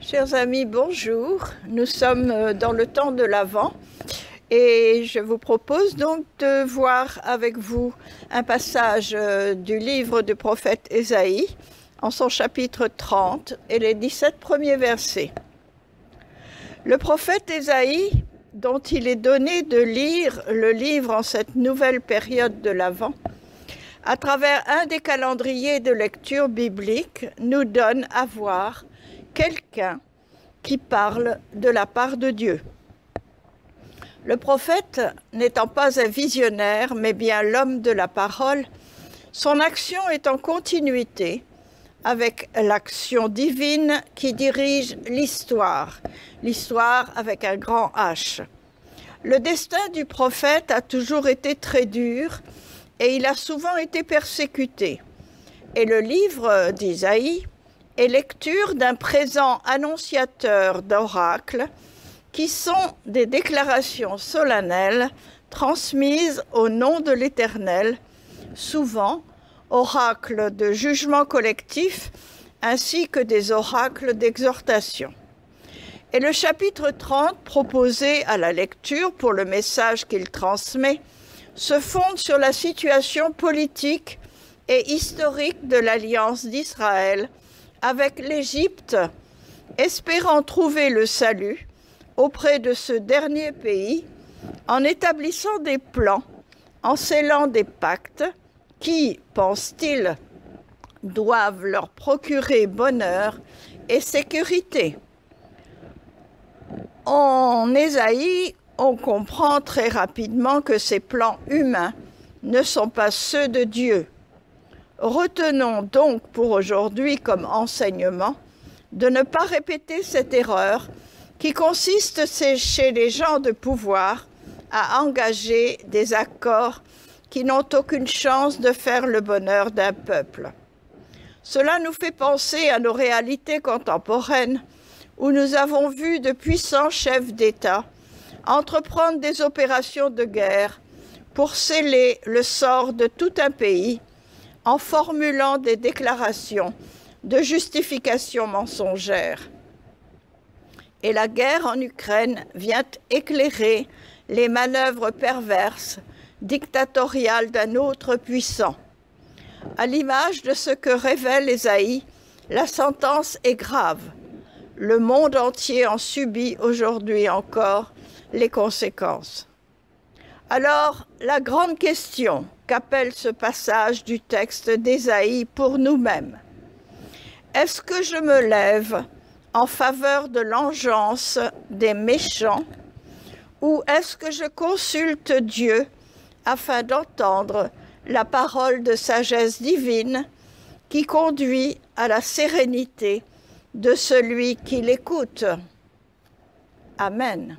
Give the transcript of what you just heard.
Chers amis, bonjour. Nous sommes dans le temps de l'Avent et je vous propose donc de voir avec vous un passage du livre du prophète Ésaïe en son chapitre 30 et les 17 premiers versets. Le prophète Ésaïe, dont il est donné de lire le livre en cette nouvelle période de l'Avent, à travers un des calendriers de lecture biblique, nous donne à voir quelqu'un qui parle de la part de Dieu. Le prophète, n'étant pas un visionnaire, mais bien l'homme de la parole, son action est en continuité avec l'action divine qui dirige l'histoire avec un grand H. Le destin du prophète a toujours été très dur et il a souvent été persécuté. Et le livre d'Ésaïe est lecture d'un présent annonciateur d'oracles qui sont des déclarations solennelles transmises au nom de l'Éternel, souvent oracles de jugement collectif ainsi que des oracles d'exhortation. Et le chapitre 30 proposé à la lecture pour le message qu'il transmet se fonde sur la situation politique et historique de l'alliance d'Israël avec l'Égypte, espérant trouver le salut auprès de ce dernier pays en établissant des plans, en scellant des pactes qui, pense-t-il, doivent leur procurer bonheur et sécurité. En Ésaïe, on comprend très rapidement que ces plans humains ne sont pas ceux de Dieu. Retenons donc pour aujourd'hui comme enseignement de ne pas répéter cette erreur qui consiste chez les gens de pouvoir à engager des accords qui n'ont aucune chance de faire le bonheur d'un peuple. Cela nous fait penser à nos réalités contemporaines où nous avons vu de puissants chefs d'État entreprendre des opérations de guerre pour sceller le sort de tout un pays en formulant des déclarations de justification mensongères. Et la guerre en Ukraine vient éclairer les manœuvres perverses, dictatoriales d'un autre puissant. À l'image de ce que révèle Ésaïe, la sentence est grave. Le monde entier en subit aujourd'hui encore les conséquences. Alors, la grande question qu'appelle ce passage du texte d'Ésaïe pour nous-mêmes, est-ce que je me lève en faveur de l'engeance des méchants ou est-ce que je consulte Dieu afin d'entendre la parole de sagesse divine qui conduit à la sérénité de celui qui l'écoute? Amen.